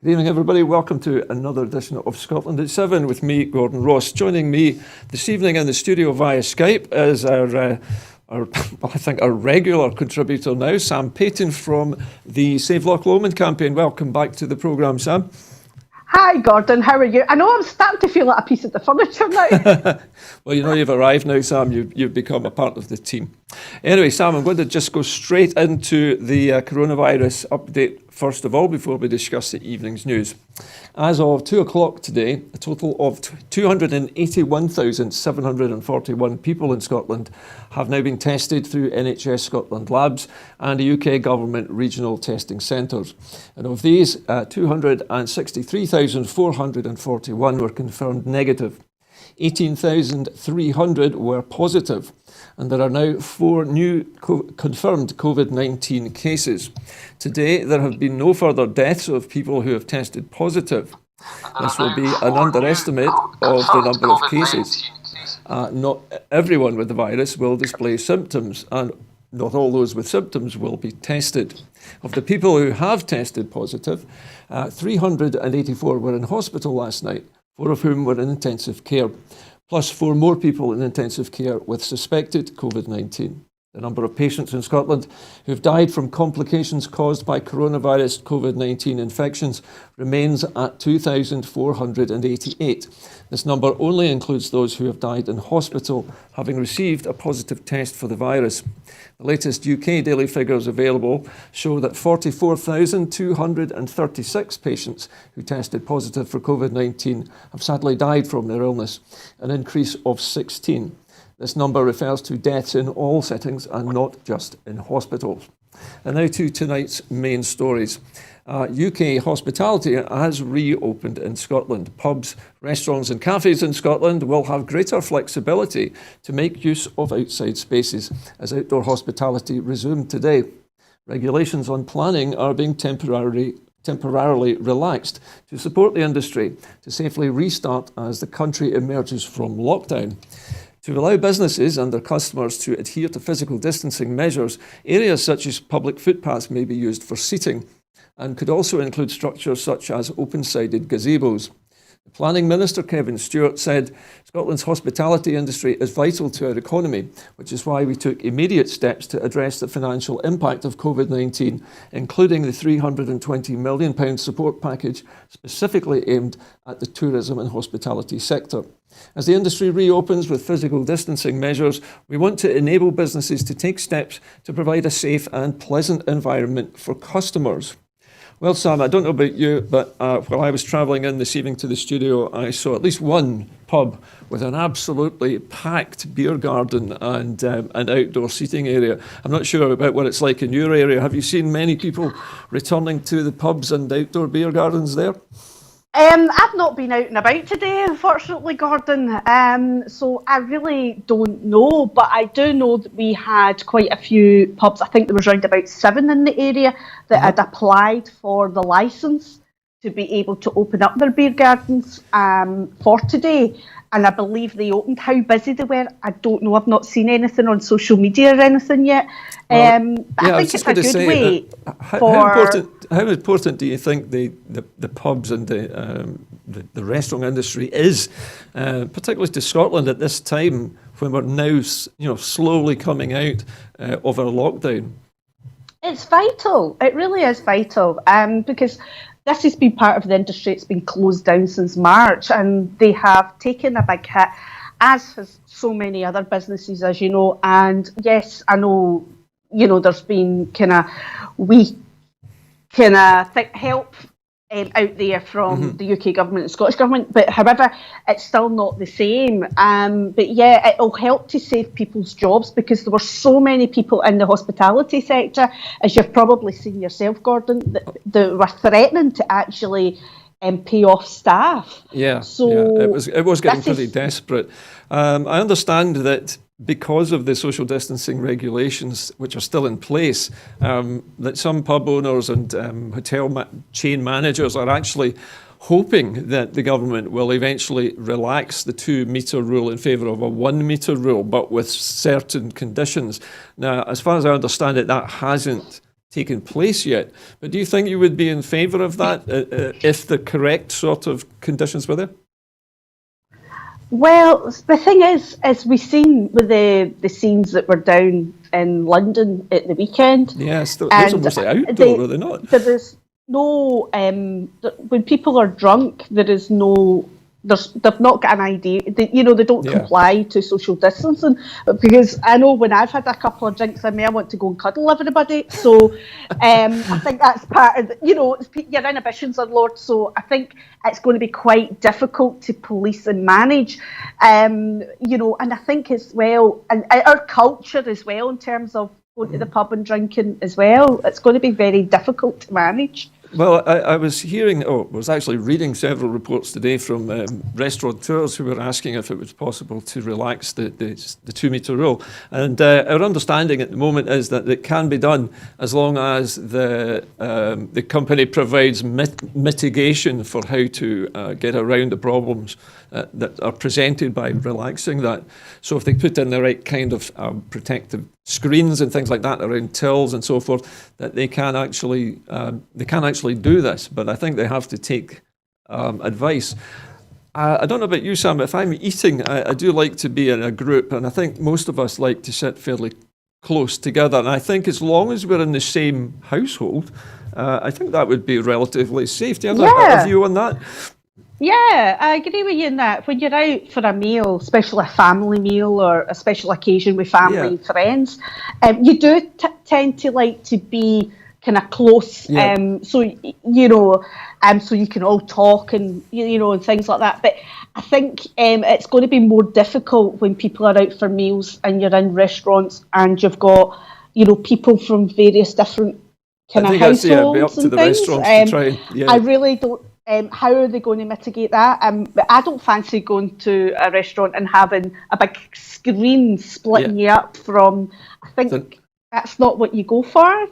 Good evening, everybody. Welcome to another edition of Scotland at 7 with me, Gordon Ross. Joining me this evening in the studio via Skype is our regular contributor now, Sam Payton from the Save Loch Lomond campaign. Welcome back to the programme, Sam. Hi, Gordon. How are you? I know I'm starting to feel like a piece of the furniture now. Well, you know you've arrived now, Sam. You've become a part of the team. Anyway, Sam, I'm going to just go straight into the coronavirus update first of all before we discuss the evening's news. As of 2 o'clock today, a total of 281,741 people in Scotland have now been tested through NHS Scotland labs and the UK government regional testing centres. And of these, 263,441 were confirmed negative. 18,300 were positive, and there are now 4 new confirmed COVID-19 cases. Today, there have been no further deaths of people who have tested positive. This will be an underestimate of the number of cases. Not everyone with the virus will display symptoms, and not all those with symptoms will be tested. Of the people who have tested positive, 384 were in hospital last night, 4 of whom were in intensive care, plus 4 more people in intensive care with suspected COVID-19. The number of patients in Scotland who've died from complications caused by coronavirus COVID-19 infections remains at 2,488. This number only includes those who have died in hospital having received a positive test for the virus. The latest UK daily figures available show that 44,236 patients who tested positive for COVID-19 have sadly died from their illness, an increase of 16. This number refers to deaths in all settings and not just in hospitals. And now to tonight's main stories. UK hospitality has reopened in Scotland. Pubs, restaurants and cafes in Scotland will have greater flexibility to make use of outside spaces as outdoor hospitality resumed today. Regulations on planning are being temporarily relaxed to support the industry to safely restart as the country emerges from lockdown. To allow businesses and their customers to adhere to physical distancing measures, areas such as public footpaths may be used for seating and could also include structures such as open-sided gazebos. The Planning Minister, Kevin Stewart, said Scotland's hospitality industry is vital to our economy, which is why we took immediate steps to address the financial impact of COVID-19, including the £320 million support package specifically aimed at the tourism and hospitality sector. As the industry reopens with physical distancing measures, we want to enable businesses to take steps to provide a safe and pleasant environment for customers. Well, Sam, I don't know about you, but while I was travelling in this evening to the studio, I saw at least one pub with an absolutely packed beer garden and an outdoor seating area. I'm not sure about what it's like in your area. Have you seen many people returning to the pubs and outdoor beer gardens there? I've not been out and about today, unfortunately, Gordon, so I really don't know, but I do know that we had quite a few pubs. I think there was around about 7 in the area that had applied for the licence to be able to open up their beer gardens for today. And I believe they opened. How busy they were, I don't know. I've not seen anything on social media or anything yet. But I think it's a good way How important do you think the pubs and the restaurant industry is, particularly to Scotland at this time when we're now slowly coming out of our lockdown? It's vital. It really is vital because this has been part of the industry. It's been closed down since March, and they have taken a big hit, as has so many other businesses, as you know. And yes, I know, there's been help out there from the UK government and Scottish government, but however, it's still not the same. But yeah, it'll help to save people's jobs because there were so many people in the hospitality sector, as you've probably seen yourself, Gordon, that were threatening to actually pay off staff. Yeah, it was getting pretty desperate. I understand that because of the social distancing regulations which are still in place, that some pub owners and hotel chain managers are actually hoping that the government will eventually relax the 2-metre rule in favour of a 1-metre rule, but with certain conditions. Now, as far as I understand it, that hasn't taken place yet. But do you think you would be in favour of that if the correct sort of conditions were there? Well, the thing is, as we've seen with the scenes that were down in London at the weekend. Yes, those are mostly outdoor, are they not? There is no, when people are drunk, there is no, they've not got an idea, they don't comply to social distancing, because I know when I've had a couple of drinks in me, I want to go and cuddle everybody, so I think that's part of, your inhibitions are lowered, so I think it's going to be quite difficult to police and manage, and I think as well, and our culture as well, in terms of going to the pub and drinking as well, it's going to be very difficult to manage. Well, I was was actually reading several reports today from restaurateurs who were asking if it was possible to relax the 2 metre rule. And our understanding at the moment is that it can be done as long as the company provides mitigation for how to get around the problems that are presented by relaxing that. So if they put in the right kind of protective screens and things like that around tills and so forth, that they can actually do this. But I think they have to take advice. I don't know about you, Sam. If I'm eating, I do like to be in a group, and I think most of us like to sit fairly close together. And I think as long as we're in the same household, I think that would be relatively safe. Do you have a view on that? Yeah, I agree with you in that. When you're out for a meal, especially a family meal or a special occasion with family and friends, you do tend to like to be kind of close, so you can all talk and and things like that. But I think it's going to be more difficult when people are out for meals and you're in restaurants and you've got people from various different kind of households and things. I really don't. How are they going to mitigate that? I don't fancy going to a restaurant and having a big screen splitting you up from. I think that's not what you go for,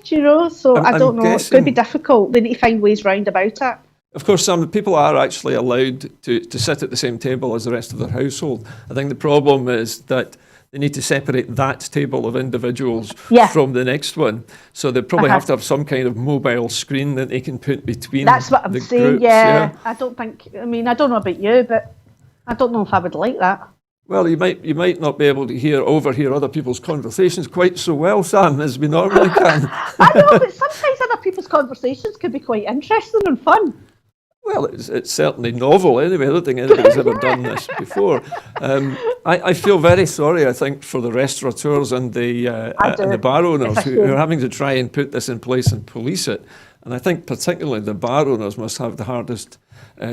So I don't know. It's going to be difficult. They need to find ways round about it. Of course, some people are actually allowed to sit at the same table as the rest of their household. I think the problem is that they need to separate that table of individuals from the next one. So they probably have to have some kind of mobile screen that they can put between. That's what I'm saying, groups, I don't think, I don't know about you, but I don't know if I would like that. Well, you might not be able to overhear other people's conversations quite so well, Sam, as we normally can. I know, but sometimes other people's conversations can be quite interesting and fun. Well, it's certainly novel anyway. I don't think anybody's ever done this before. I feel very sorry, I think, for the restaurateurs and the bar owners who are having to try and put this in place and police it. And I think particularly the bar owners must have the hardest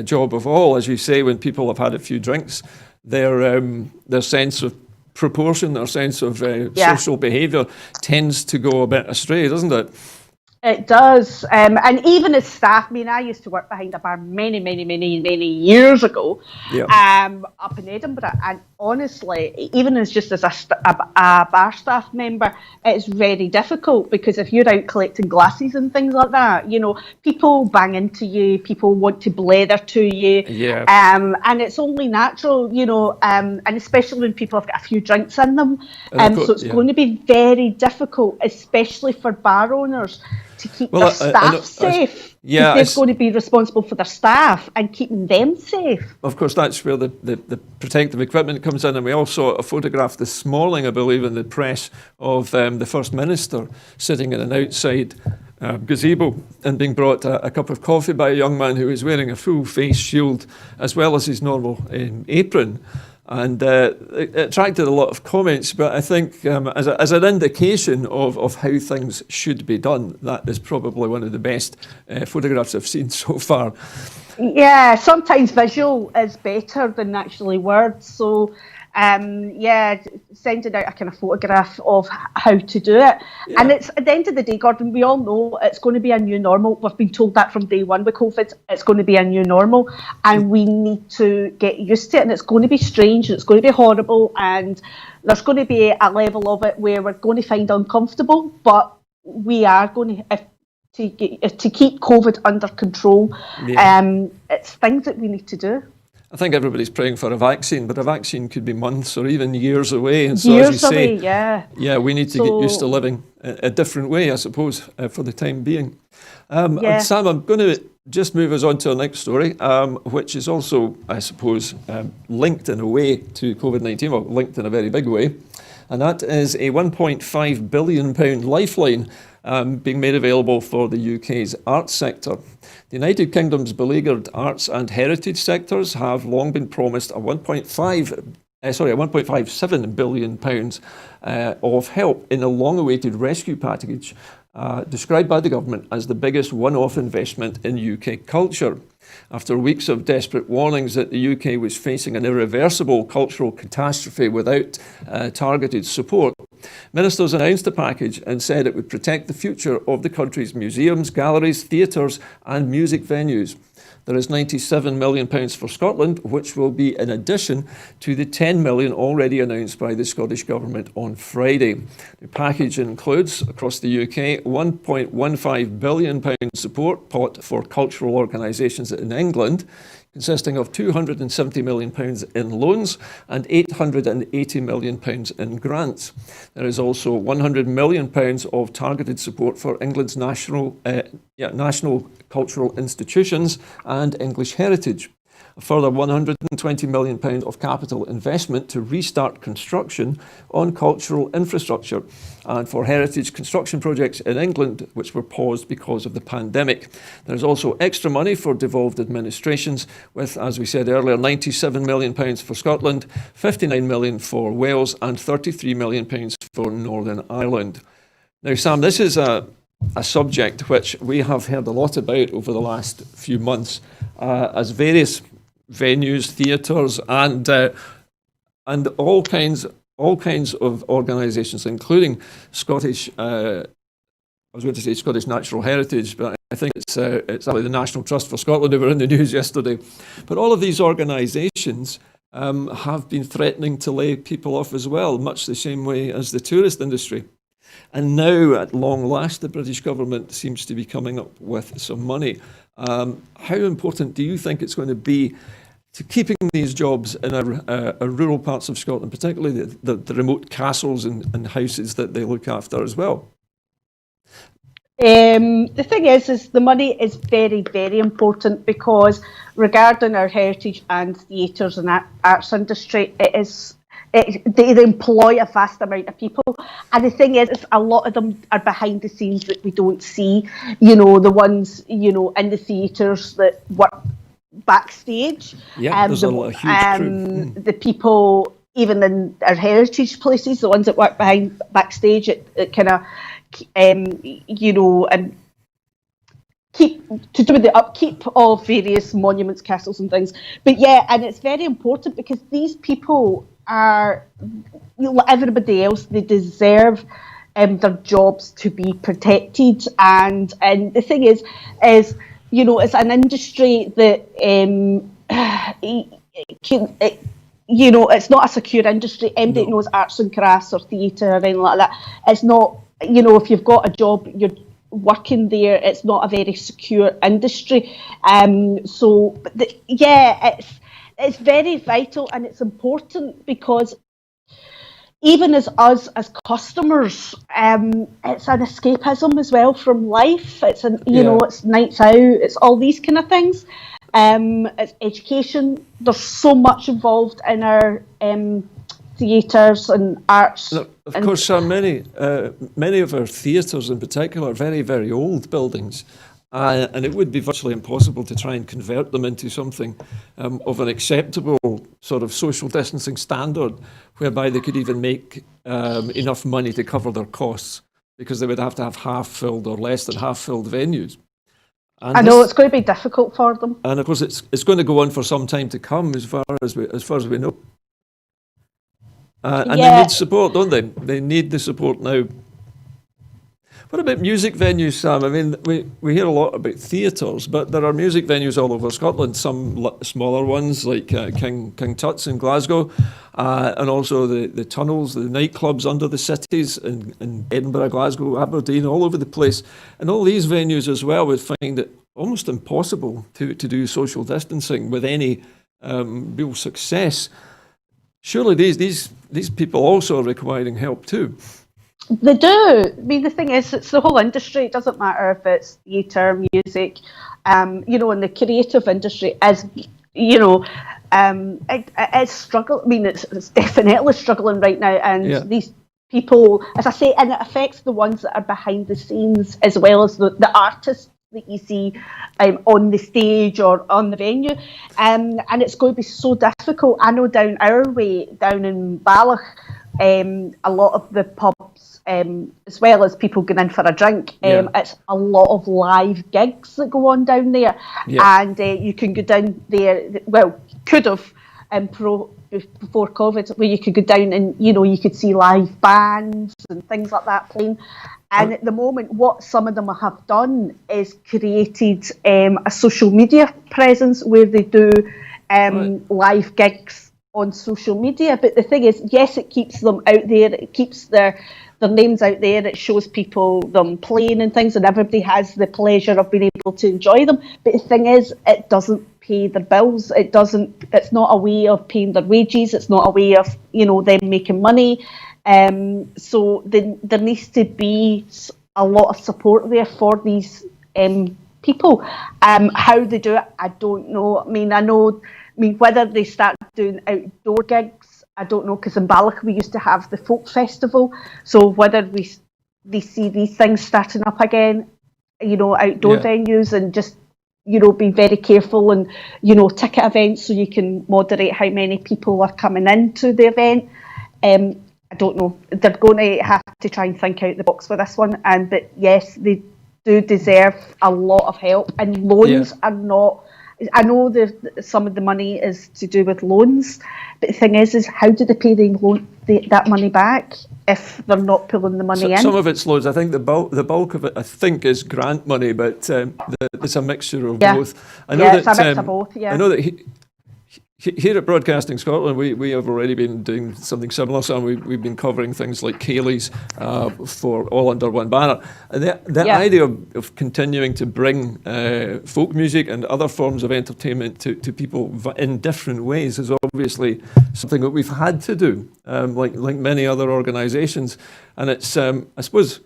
job of all. As you say, when people have had a few drinks, their sense of proportion, their sense of social behaviour tends to go a bit astray, doesn't it? It does, and even as staff, I used to work behind a bar many years ago, up in Edinburgh, and honestly, even as a bar staff member, it's very difficult, because if you're out collecting glasses and things like that, people bang into you, people want to blether to you, and it's only natural, and especially when people have got a few drinks in them, so it's going to be very difficult, especially for bar owners, to keep their staff safe. They're going to be responsible for their staff and keeping them safe. Of course, that's where the protective equipment comes in. And we all saw a photograph this morning, I believe, in the press of the First Minister sitting in an outside gazebo and being brought a cup of coffee by a young man who was wearing a full face shield as well as his normal apron. And it attracted a lot of comments, but I think as an indication of how things should be done, that is probably one of the best photographs I've seen so far. Yeah, sometimes visual is better than actually words. So, sending out a kind of photograph of how to do it. Yeah. And it's at the end of the day, Gordon, we all know it's going to be a new normal. We've been told that from day one with COVID. It's going to be a new normal, and we need to get used to it. And it's going to be strange, and it's going to be horrible, and there's going to be a level of it where we're going to find uncomfortable, but we are going to keep COVID under control. It's things that we need to do. I think everybody's praying for a vaccine, but a vaccine could be months or even years away. And so, as you say, yeah, we need to get used to living a different way, I suppose, for the time being. And Sam, I'm going to just move us on to our next story, which is also, I suppose, linked in a way to COVID-19, well, linked in a very big way. And that is a £1.5 billion lifeline being made available for the UK's arts sector. The United Kingdom's beleaguered arts and heritage sectors have long been promised a £1.57 billion of help in a long-awaited rescue package described by the government as the biggest one-off investment in UK culture. After weeks of desperate warnings that the UK was facing an irreversible cultural catastrophe without targeted support, ministers announced the package and said it would protect the future of the country's museums, galleries, theatres and music venues. There is £97 million for Scotland, which will be in addition to the £10 million already announced by the Scottish Government on Friday. The package includes, across the UK, £1.15 billion support pot for cultural organisations in England, consisting of £270 million in loans and £880 million in grants. There is also £100 million of targeted support for England's national cultural institutions and English heritage. A further £120 million of capital investment to restart construction on cultural infrastructure and for heritage construction projects in England, which were paused because of the pandemic. There's also extra money for devolved administrations with, as we said earlier, £97 million for Scotland, £59 million for Wales and £33 million for Northern Ireland. Now, Sam, this is a subject which we have heard a lot about over the last few months as various venues, theatres, and all kinds of organisations, including Scottish. I was going to say Scottish Natural Heritage, but I think it's actually the National Trust for Scotland who were in the news yesterday. But all of these organisations have been threatening to lay people off as well, much the same way as the tourist industry. And now, at long last, the British government seems to be coming up with some money. How important do you think it's going to be to keeping these jobs in our rural parts of Scotland, particularly the remote castles and houses that they look after as well? The thing is the money is very, very important because regarding our heritage and theatres and arts industry, they employ a vast amount of people, and the thing is a lot of them are behind the scenes that we don't see. The ones in the theatres that work backstage. Yeah, there's a huge crew. The people even in our heritage places, the ones that work backstage, it kind of and keep to do with the upkeep of various monuments, castles, and things. But yeah, and it's very important because these people are, like everybody else, they deserve their jobs to be protected. And the thing is it's an industry that it's not a secure industry. Anybody knows arts and crafts or theatre or anything like that. It's not. If you've got a job, you're working there. It's not a very secure industry. It's very vital and it's important because even as us as customers, it's an escapism as well from life. It's it's nights out. It's all these kind of things. It's education. There's so much involved in our theatres and arts. Of course, many of our theatres in particular are very, very old buildings. And it would be virtually impossible to try and convert them into something of an acceptable sort of social distancing standard, whereby they could even make enough money to cover their costs, because they would have to have half-filled or less than half-filled venues. And I know it's going to be difficult for them. And of course, it's going to go on for some time to come, as far as we know. And they need support, don't they? They need the support now. What about music venues, Sam? I mean, we hear a lot about theatres, but there are music venues all over Scotland, some smaller ones like King Tut's in Glasgow, and also the tunnels, the nightclubs under the cities in Edinburgh, Glasgow, Aberdeen, all over the place. And all these venues as well would find it almost impossible to do social distancing with any real success. Surely these people also are requiring help too. They do. I mean, the thing is, it's the whole industry. It doesn't matter if it's theatre, music, you know, and the creative industry is, you know, it's struggling. I mean, it's definitely struggling right now, and these people, as I say, and it affects the ones that are behind the scenes as well as the artists that you see on the stage or on the venue, and it's going to be so difficult. I know down our way, down in Ballach, a lot of the pubs, as well as people going in for a drink, it's a lot of live gigs that go on down there, and you can go down there. Well, could have before COVID, where you could go down and, you know, you could see live bands and things like that playing. And at the moment, what some of them have done is created a social media presence where they do live gigs on social media. But the thing is, yes, it keeps them out there. It keeps their names out there. It shows people them playing and things, and everybody has the pleasure of being able to enjoy them. But the thing is, it doesn't pay their bills. It's not a way of paying their wages. It's not a way of, you know, them making money. So there needs to be a lot of support there for these people. How they do it, I don't know. I mean, whether they start doing outdoor gigs, I don't know, because in Ballach we used to have the folk festival. So whether they see these things starting up again, you know, outdoor venues, and just, you know, be very careful, and, you know, ticket events so you can moderate how many people are coming into the event. I don't know. They're going to have to try and think out the box for this one. But yes, they do deserve a lot of help. And loans are not. I know some of the money is to do with loans, but the thing is how do they pay that money back if they're not pulling the money in? Some of it's loans. I think the bulk of it, I think, is grant money, but it's a mixture of both. I know it's a mix of both. Yeah. I know that here at Broadcasting Scotland, we have already been doing something similar. So we've been covering things like Cayleys for all under one banner. And the idea of continuing to bring folk music and other forms of entertainment to people in different ways is obviously something that we've had to do, like many other organisations. And it's, I suppose.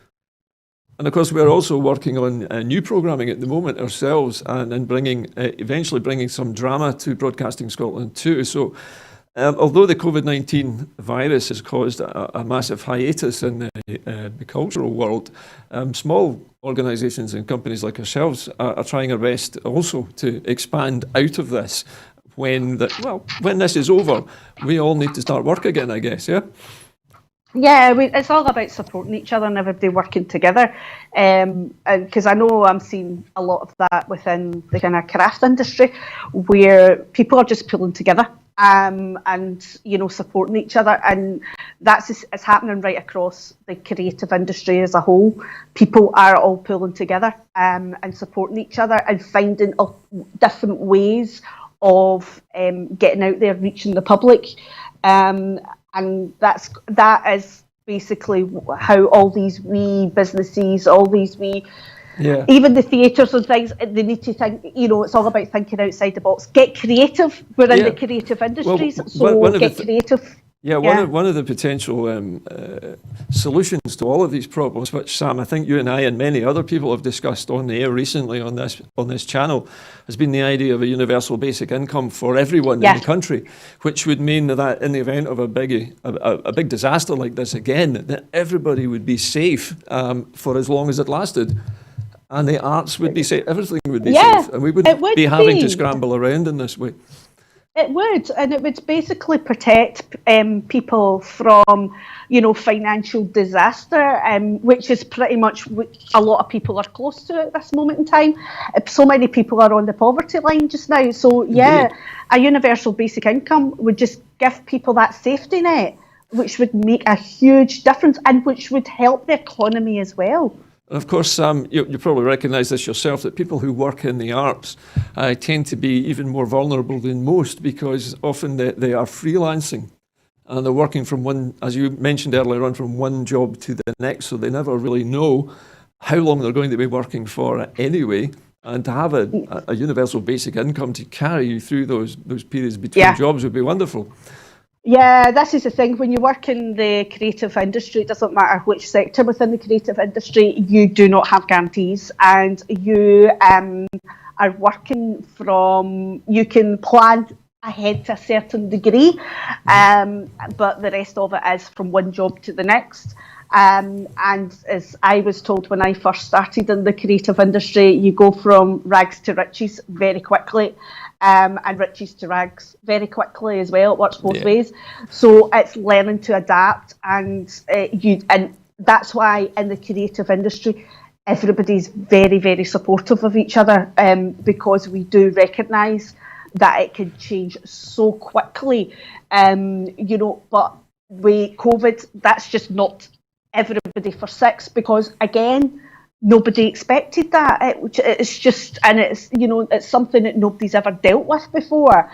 And of course, we're also working on new programming at the moment ourselves, and eventually bringing some drama to Broadcasting Scotland too. So, although the COVID-19 virus has caused a massive hiatus in the cultural world, small organisations and companies like ourselves are trying our best also to expand out of this. When this is over, we all need to start work again, I guess. Yeah. Yeah, it's all about supporting each other and everybody working together. And because I know I'm seeing a lot of that within the kind of craft industry, where people are just pulling together and, you know, supporting each other. And it's happening right across the creative industry as a whole. People are all pulling together and supporting each other and finding different ways of getting out there, reaching the public. And that is basically how all these wee businesses, all these wee, even the theatres and things, they need to think, you know, it's all about thinking outside the box. Get creative. We're in the creative industries, so get creative. One of the potential solutions to all of these problems, which, Sam, I think you and I and many other people have discussed on the air recently on this channel, has been the idea of a universal basic income for everyone in the country, which would mean that in the event of a big disaster like this again, that everybody would be safe for as long as it lasted. And the arts would be safe, everything would be safe, and we wouldn't be having to scramble around in this way. It would, and it would basically protect people from, you know, financial disaster, which is pretty much what a lot of people are close to at this moment in time. So many people are on the poverty line just now. So, a universal basic income would just give people that safety net, which would make a huge difference and which would help the economy as well. And of course, Sam, you probably recognise this yourself, that people who work in the arts tend to be even more vulnerable than most, because often they are freelancing and they're working from one, as you mentioned earlier on, from one job to the next, so they never really know how long they're going to be working for anyway. And to have a universal basic income to carry you through those periods between jobs would be wonderful. Yeah, this is the thing. When you work in the creative industry, it doesn't matter which sector within the creative industry, you do not have guarantees, and you are working from, you can plan ahead to a certain degree, but the rest of it is from one job to the next. And as I was told when I first started in the creative industry, you go from rags to riches very quickly, and riches to rags very quickly as well. It works both ways. So it's learning to adapt, and that's why in the creative industry, everybody's very, very supportive of each other, because we do recognise that it can change so quickly, but with COVID, that's just not everybody for six, because again, nobody expected that. It's just, and it's something that nobody's ever dealt with before.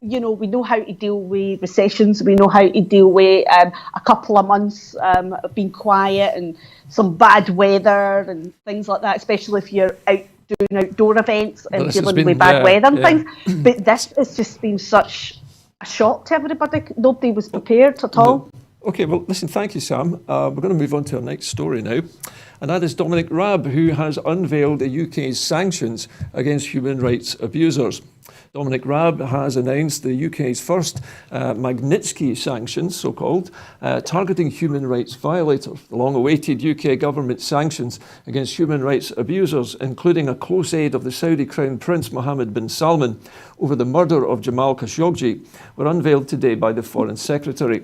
We know how to deal with recessions. We know how to deal with a couple of months of being quiet and some bad weather and things like that, especially if you're out doing outdoor events and dealing with bad weather and things. But this has just been such a shock to everybody. Nobody was prepared at all. Okay, well, listen, thank you, Sam. We're going to move on to our next story now, and that is Dominic Raab, who has unveiled the UK's sanctions against human rights abusers. Dominic Raab has announced the UK's first Magnitsky sanctions, so-called, targeting human rights violators. The long-awaited UK government sanctions against human rights abusers, including a close aide of the Saudi Crown Prince Mohammed bin Salman over the murder of Jamal Khashoggi, were unveiled today by the Foreign Secretary.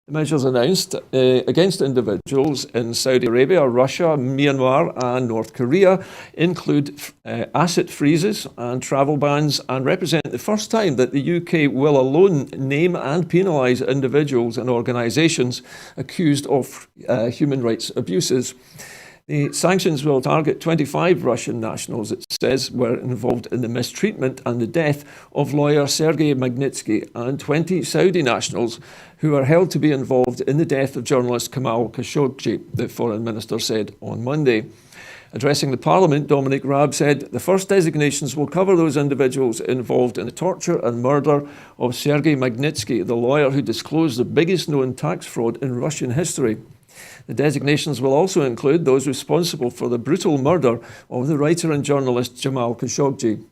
The measures announced against individuals in Saudi Arabia, Russia, Myanmar and North Korea include asset freezes and travel bans, and represent the first time that the UK will alone name and penalise individuals and organisations accused of human rights abuses. The sanctions will target 25 Russian nationals, it says, were involved in the mistreatment and the death of lawyer Sergei Magnitsky, and 20 Saudi nationals who are held to be involved in the death of journalist Jamal Khashoggi, the foreign minister said on Monday. Addressing the Parliament, Dominic Raab said the first designations will cover those individuals involved in the torture and murder of Sergei Magnitsky, the lawyer who disclosed the biggest known tax fraud in Russian history. The designations will also include those responsible for the brutal murder of the writer and journalist Jamal Khashoggi.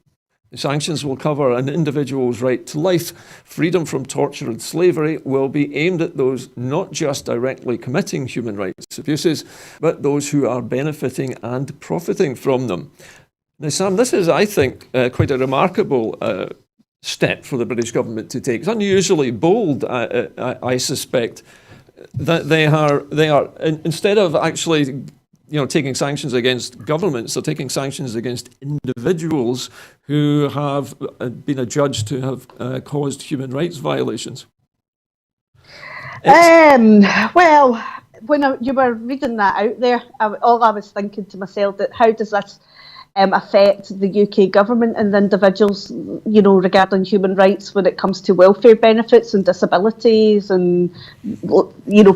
The sanctions will cover an individual's right to life. Freedom from torture and slavery will be aimed at those not just directly committing human rights abuses, but those who are benefiting and profiting from them. Now, Sam, this is, I think, quite a remarkable step for the British government to take. It's unusually bold, I suspect, that they are instead of actually taking sanctions against governments, they're taking sanctions against individuals who have been adjudged to have caused human rights violations. Well, when you were reading that out there, all I was thinking to myself, that how does this affect the UK government and the individuals, regarding human rights when it comes to welfare benefits and disabilities and,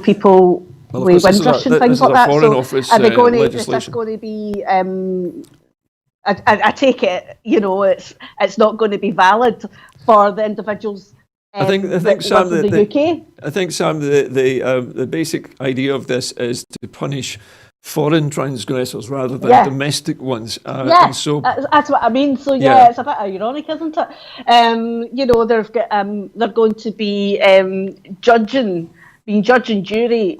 people with Windrush and things like that. So are they going to, is this going to be, I take it, it's not going to be valid for the individuals I think Sam, the UK? I think, Sam, the basic idea of this is to punish foreign transgressors rather than domestic ones. And so that's what I mean. So it's a bit ironic, isn't it? They're going to be judge and jury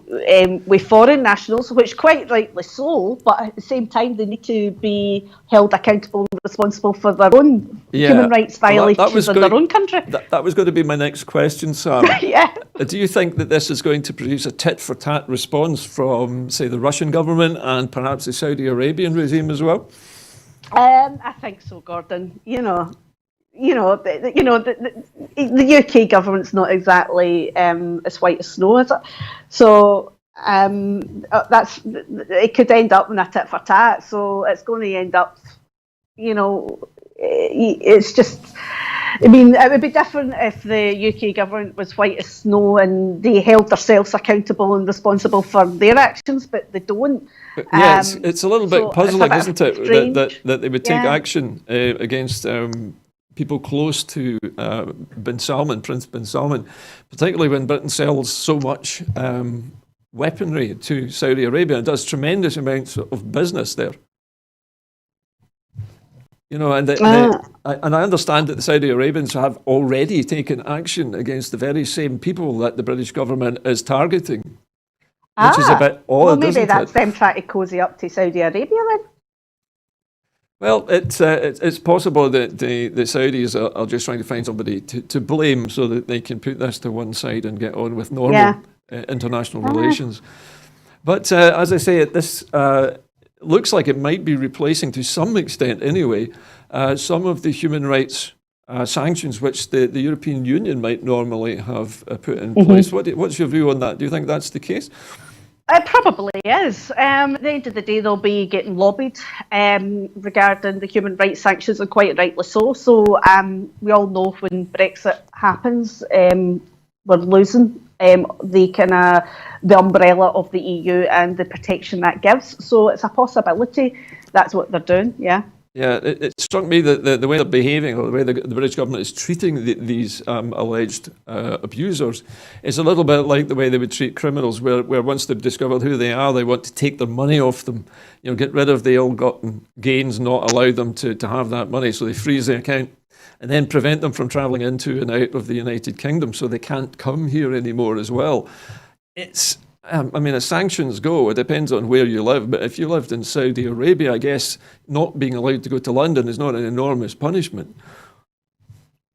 with foreign nationals, which quite rightly so, but at the same time they need to be held accountable and responsible for their own human rights violations in their own country. That was going to be my next question, Sam. Do you think that this is going to produce a tit-for-tat response from, say, the Russian government and perhaps the Saudi Arabian regime as well? I think so, Gordon. The UK government's not exactly as white as snow, is it? So it could end up in a tit for tat. So it's going to end up, it's just I mean, it would be different if the UK government was white as snow and they held themselves accountable and responsible for their actions, but they don't. Yeah, it's a little bit puzzling, isn't it, that they would take action against people close to Prince bin Salman, particularly when Britain sells so much weaponry to Saudi Arabia and does tremendous amounts of business there. You know, and I understand that the Saudi Arabians have already taken action against the very same people that the British government is targeting, which is a bit odd. Well, maybe that's them trying to cozy up to Saudi Arabia then. Well, it's possible that the Saudis are just trying to find somebody to blame so that they can put this to one side and get on with normal international relations. But as I say, this looks like it might be replacing, to some extent anyway, some of the human rights sanctions which the European Union might normally have put in place. What's your view on that? Do you think that's the case? It probably is. At the end of the day, they'll be getting lobbied regarding the human rights sanctions, and quite rightly so. So we all know when Brexit happens, we're losing the umbrella of the EU and the protection that gives. So it's a possibility that's what they're doing, yeah. Yeah, it struck me that the way they're behaving, or the way the British government is treating these alleged abusers, is a little bit like the way they would treat criminals, where once they've discovered who they are, they want to take their money off them, you know, get rid of the ill-gotten gains, not allow them to have that money, so they freeze the account, and then prevent them from travelling into and out of the United Kingdom, so they can't come here anymore as well. It's I mean, as sanctions go, it depends on where you live. But if you lived in Saudi Arabia, I guess not being allowed to go to London is not an enormous punishment.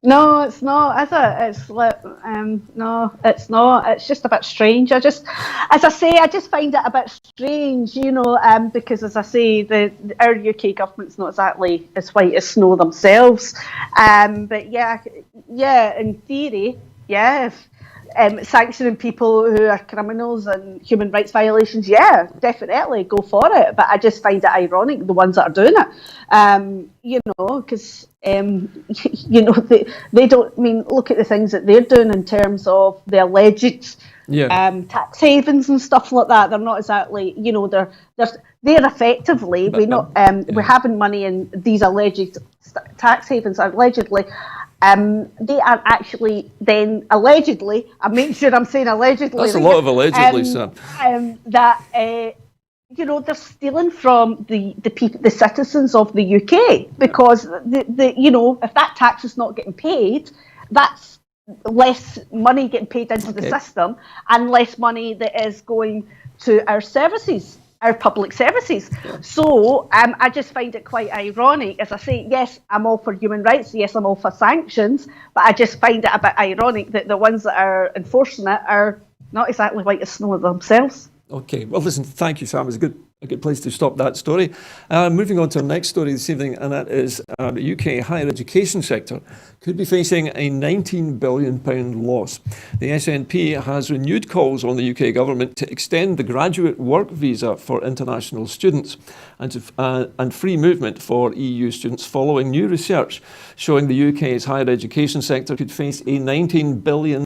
No, it's not, is it? It's like, no, it's not. It's just a bit strange. As I say, I just find it a bit strange, you know, because as I say, our UK government's not exactly as white as snow themselves. But yeah, in theory, yeah. Sanctioning people who are criminals and human rights violations, yeah, definitely go for it. But I just find it ironic, the ones that are doing it, you know, because you know they don't. I mean, look at the things that they're doing in terms of the alleged tax havens and stuff like that. They're not exactly, you know, they're effectively we're having money in these alleged tax havens allegedly. They are actually then allegedly, I make sure I'm saying allegedly. That's a lot of allegedly, Sam. You know, they're stealing from the people, the citizens of the UK, because you know, if that tax is not getting paid, that's less money getting paid into the system, and less money that is going to our services. Our public services. So I just find it quite ironic. As I say, yes, I'm all for human rights. Yes, I'm all for sanctions. But I just find it a bit ironic that the ones that are enforcing it are not exactly white as snow themselves. Okay. Well, listen, thank you, Sam. It's a good place to stop that story. Moving on to our next story this evening, and that is the UK higher education sector could be facing a £19 billion loss. The SNP has renewed calls on the UK government to extend the graduate work visa for international students and free movement for EU students, following new research showing the UK's higher education sector could face a £19 billion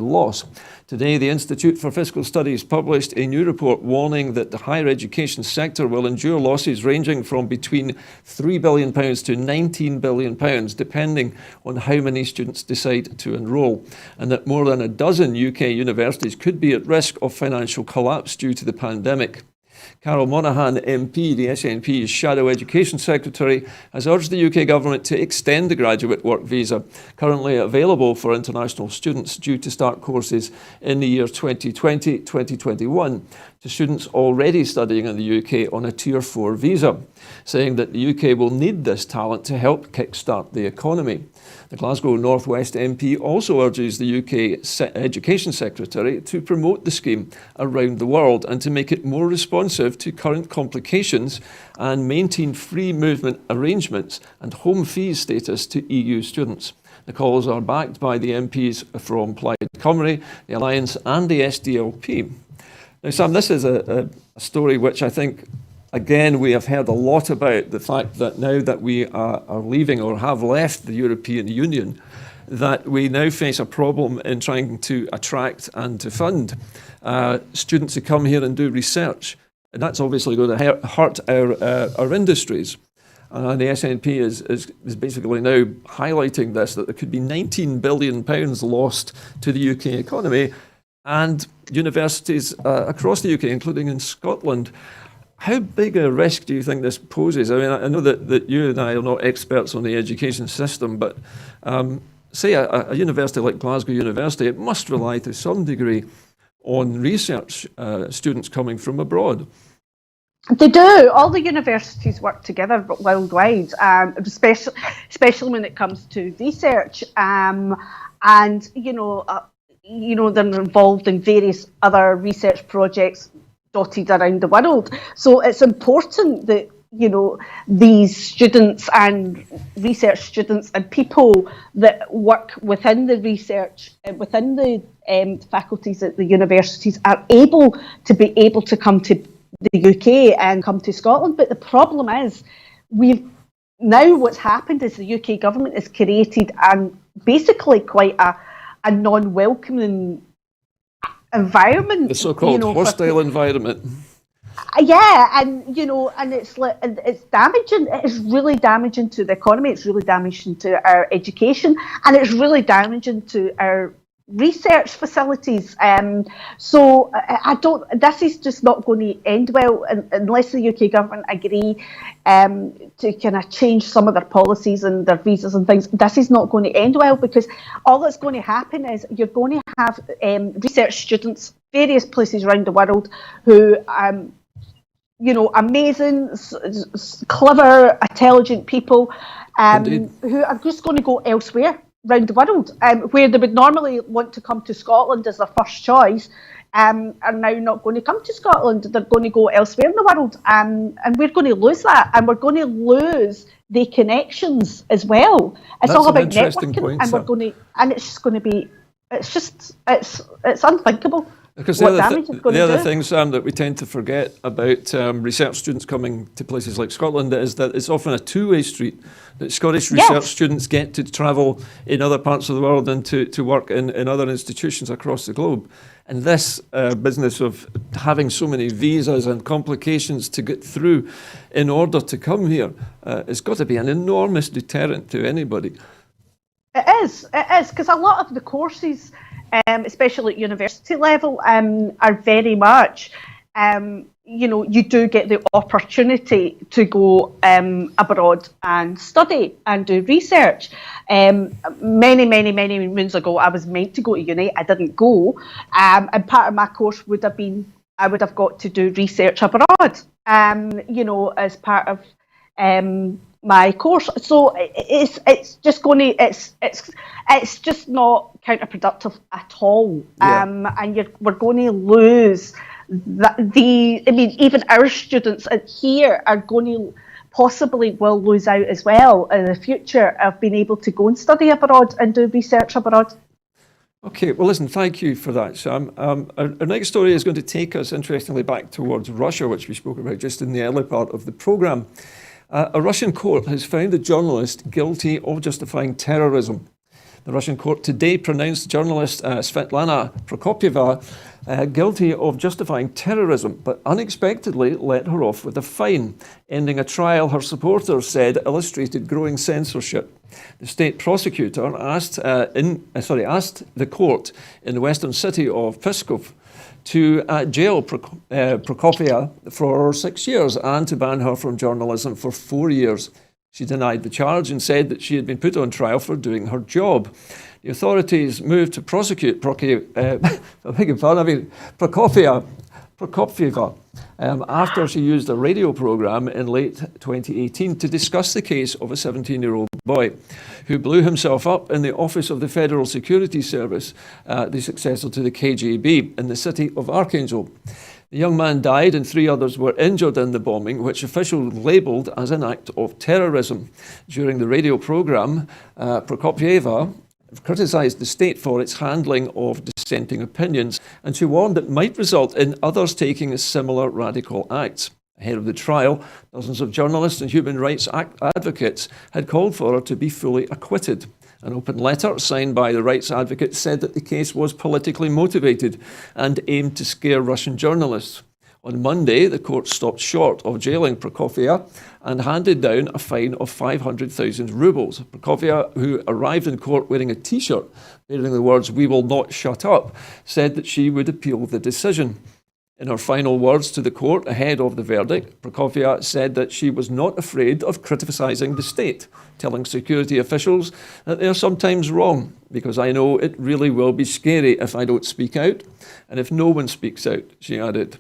loss. Today, the Institute for Fiscal Studies published a new report warning that the higher education sector will endure losses ranging from between £3 billion to £19 billion, depending on how many students decide to enrol, and that more than a dozen UK universities could be at risk of financial collapse due to the pandemic. Carol Monaghan MP, the SNP's Shadow Education Secretary, has urged the UK government to extend the graduate work visa, currently available for international students due to start courses in the year 2020-2021, to students already studying in the UK on a Tier 4 visa, saying that the UK will need this talent to help kickstart the economy. The Glasgow North West MP also urges the UK Education Secretary to promote the scheme around the world and to make it more responsive to current complications and maintain free movement arrangements and home fees status to EU students. The calls are backed by the MPs from Plaid Cymru, the Alliance and the SDLP. Now, Sam, this is a story which I think again, we have heard a lot about the fact that now that we are leaving or have left the European Union, that we now face a problem in trying to attract and to fund students to come here and do research. And that's obviously going to hurt our industries. And the SNP is basically now highlighting this, that there could be £19 billion lost to the UK economy and universities across the UK, including in Scotland. How big a risk do you think this poses? I mean, I know that you and I are not experts on the education system, but say a university like Glasgow University, it must rely to some degree on research students coming from abroad. They do. All the universities work together worldwide, especially when it comes to research. And they're involved in various other research projects dotted around the world. So it's important that these students and research students and people that work within the research, within the faculties at the universities, are able to come to the UK and come to Scotland. But the problem is, what's happened is the UK government has created basically quite a non-welcoming environment. The so-called hostile environment. Yeah, and it's damaging. It's really damaging to the economy. It's really damaging to our education, and it's really damaging to our research facilities. So this is just not going to end well unless the UK government agree to kind of change some of their policies and their visas and things. This is not going to end well, because all that's going to happen is you're going to have research students, various places around the world, who amazing, clever, intelligent people who are just going to go elsewhere around the world, where they would normally want to come to Scotland as their first choice, are now not going to come to Scotland. They're going to go elsewhere in the world, and we're going to lose that, and we're going to lose the connections as well. It's all about networking, and we're going to, and it's just going to be, it's unthinkable. Because the other thing, Sam, that we tend to forget about research students coming to places like Scotland is that it's often a two-way street, that Scottish research students get to travel in other parts of the world and to work in other institutions across the globe. And this business of having so many visas and complications to get through in order to come here has got to be an enormous deterrent to anybody. It is, because a lot of the courses, especially at university level, are very much, you do get the opportunity to go abroad and study and do research. Many moons ago, I was meant to go to uni. I didn't go, and part of my course would have been, I would have got to do research abroad, as part of my course. So it's just going to, it's just not counterproductive at all. And we're going to lose even our students here are going to possibly will lose out as well in the future of being able to go and study abroad and do research abroad. Okay, well, listen, thank you for that, Sam. Our next story is going to take us, interestingly, back towards Russia, which we spoke about just in the early part of the programme. A Russian court has found a journalist guilty of justifying terrorism. The Russian court today pronounced journalist Svetlana Prokopieva guilty of justifying terrorism, but unexpectedly let her off with a fine, ending a trial her supporters said illustrated growing censorship. The state prosecutor asked the court in the western city of Pskov to jail Prokopieva for 6 years and to ban her from journalism for 4 years. She denied the charge and said that she had been put on trial for doing her job. The authorities moved to prosecute Prokopieva after she used a radio programme in late 2018 to discuss the case of a 17-year-old boy who blew himself up in the office of the Federal Security Service, the successor to the KGB, in the city of Archangel. The young man died and 3 others were injured in the bombing, which officials labelled as an act of terrorism. During the radio programme, Prokopieva criticised the state for its handling of dissenting opinions, and she warned it might result in others taking similar radical acts. Ahead of the trial, dozens of journalists and human rights advocates had called for her to be fully acquitted. An open letter signed by the rights advocate said that the case was politically motivated and aimed to scare Russian journalists. On Monday, the court stopped short of jailing Prokofiev and handed down a fine of 500,000 rubles. Prokofiev, who arrived in court wearing a T-shirt bearing the words "We will not shut up," said that she would appeal the decision. In her final words to the court ahead of the verdict, Prokofiev said that she was not afraid of criticising the state, telling security officials that they are sometimes wrong, because I know it really will be scary if I don't speak out, and if no one speaks out, she added.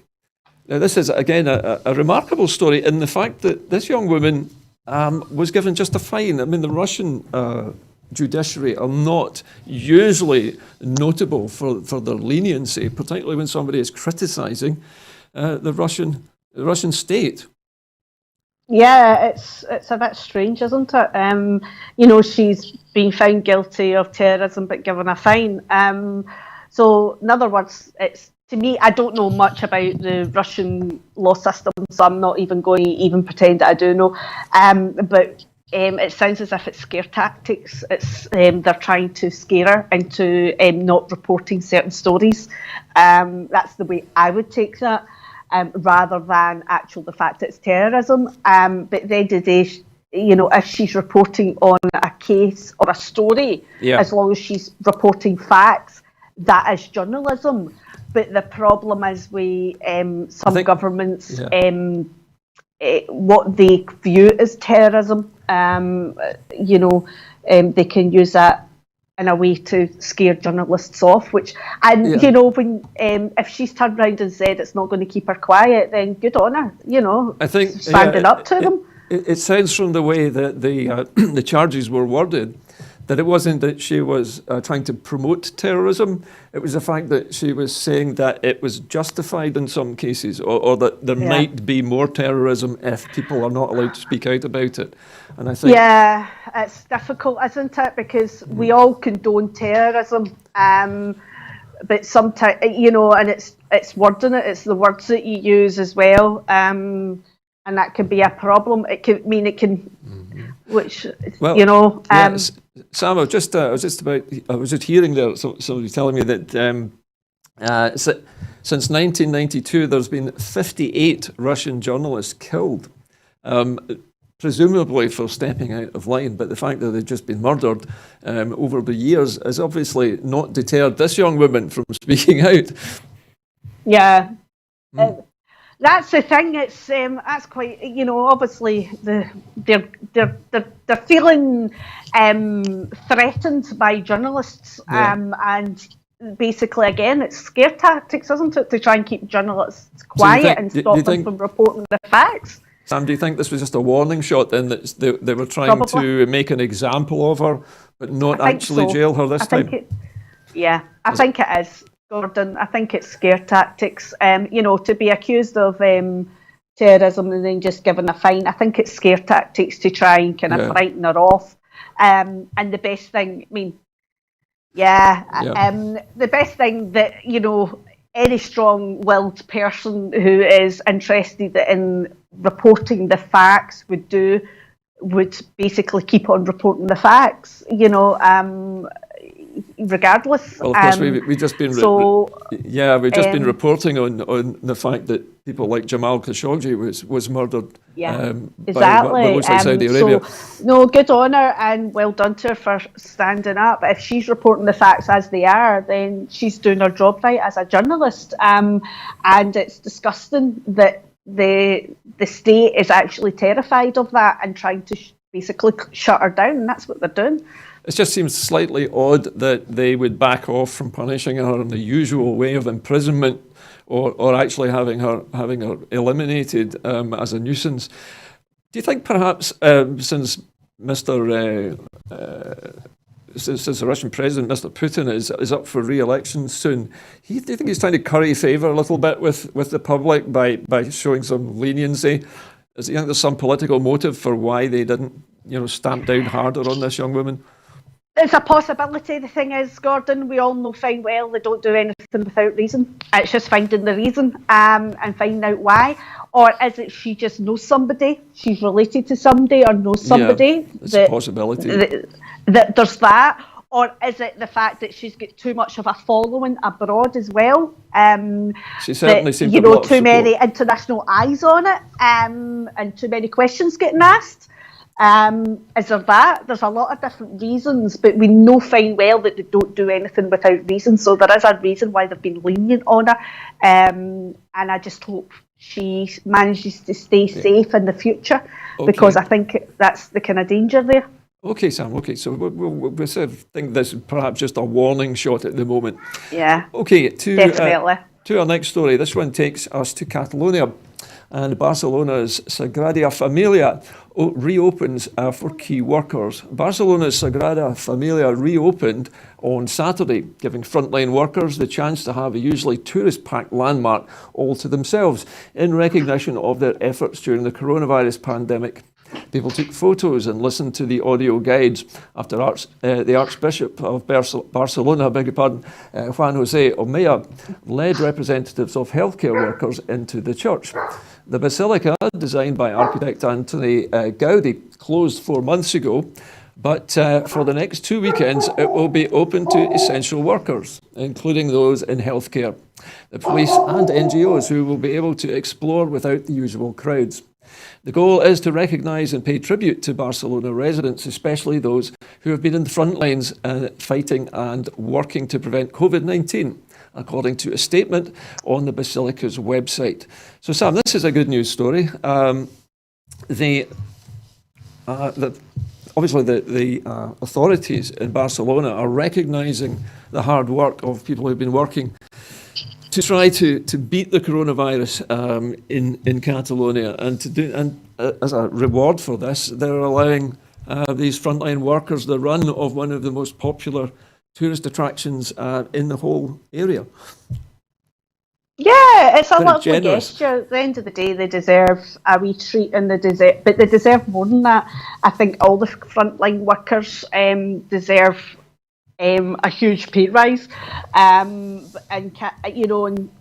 Now, this is, again, a remarkable story in the fact that this young woman was given just a fine. I mean, the Russian judiciary are not usually notable for their leniency, particularly when somebody is criticising the Russian state. Yeah, it's a bit strange, isn't it? She's been found guilty of terrorism but given a fine. So, in other words, to me, I don't know much about the Russian law system, so I'm not even going to even pretend that I do know. But it sounds as if it's scare tactics. They're trying to scare her into not reporting certain stories. That's the way I would take that, rather than the fact that it's terrorism. But at the end of the day, if she's reporting on a case or a story, as long as she's reporting facts, that is journalism. But the problem is with some governments, what they view as terrorism, they can use that in a way to scare journalists off. When if she's turned around and said it's not going to keep her quiet, then good on her. I think standing up to them. It sounds from the way that the charges were worded that it wasn't that she was trying to promote terrorism. It was the fact that she was saying that it was justified in some cases, or that there might be more terrorism if people are not allowed to speak out about it. And I think it's difficult, isn't it? Because we all condone terrorism, but sometimes and it's wording it. It's the words that you use as well, and that can be a problem. It can. Which Sam, I was just hearing there somebody telling me that since 1992 there's been 58 Russian journalists killed, presumably for stepping out of line. But the fact that they've just been murdered over the years has obviously not deterred this young woman from speaking out. Yeah. That's the thing. It's that's quite. Obviously they're feeling threatened by journalists, and basically again it's scare tactics, isn't it, to try and keep journalists quiet and stop them from reporting the facts. Sam, do you think this was just a warning shot then, that they were trying to make an example of her, but not actually jail her this time? I think it is. Gordon, I think it's scare tactics. To be accused of terrorism and then just given a fine, I think it's scare tactics to try and kind of frighten her off. And the best thing, the best thing that, any strong-willed person who is interested in reporting the facts would basically keep on reporting the facts, regardless. Well, of course, we've just been been reporting on the fact that people like Jamal Khashoggi was murdered. Exactly. By Saudi Arabia. Good on her and well done to her for standing up. If she's reporting the facts as they are, then she's doing her job right as a journalist. And it's disgusting that the state is actually terrified of that and trying to basically shut her down. And that's what they're doing. It just seems slightly odd that they would back off from punishing her in the usual way of imprisonment, or actually having her eliminated as a nuisance. Do you think perhaps since the Russian president, Mr. Putin, is up for re-election soon, do you think he's trying to curry favour a little bit with the public by showing some leniency? Do you think there's some political motive for why they didn't stamp down harder on this young woman? It's a possibility. The thing is, Gordon, we all know fine well they don't do anything without reason. It's just finding the reason and finding out why. Or is it she just knows somebody, she's related to somebody or knows somebody? It's a possibility. That there's that. Or is it the fact that she's got too much of a following abroad as well? She certainly seems to have a lot of support. Many international eyes on it and too many questions getting asked. Is there that? There's a lot of different reasons, but we know fine well that they don't do anything without reason. So there is a reason why they've been lenient on her, and I just hope she manages to stay safe in the future, because I think that's the kind of danger there. Okay, Sam. Okay, so we sort of think this is perhaps just a warning shot at the moment. Yeah. Okay, definitely. To our next story. This one takes us to Catalonia, and Barcelona's Sagrada Familia reopens for key workers. Barcelona's Sagrada Familia reopened on Saturday, giving frontline workers the chance to have a usually tourist-packed landmark all to themselves in recognition of their efforts during the coronavirus pandemic. People took photos and listened to the audio guides after the Archbishop of Barcelona, Juan Jose Omella, led representatives of healthcare workers into the church. The basilica, designed by architect Antoni Gaudí, closed 4 months ago, but for the next 2 weekends it will be open to essential workers, including those in healthcare, the police and NGOs, who will be able to explore without the usual crowds. The goal is to recognise and pay tribute to Barcelona residents, especially those who have been in the front lines fighting and working to prevent COVID-19, according to a statement on the Basilica's website. So, Sam, this is a good news story. Obviously, the authorities in Barcelona are recognising the hard work of people who've been working to try to beat the coronavirus in Catalonia, and as a reward for this, they're allowing these frontline workers the run of one of the most popular tourist attractions in the whole area. Yeah, it's a lovely gesture. At the end of the day, they deserve a wee treat, and they deserve more than that. I think all the frontline workers deserve a huge pay rise, and in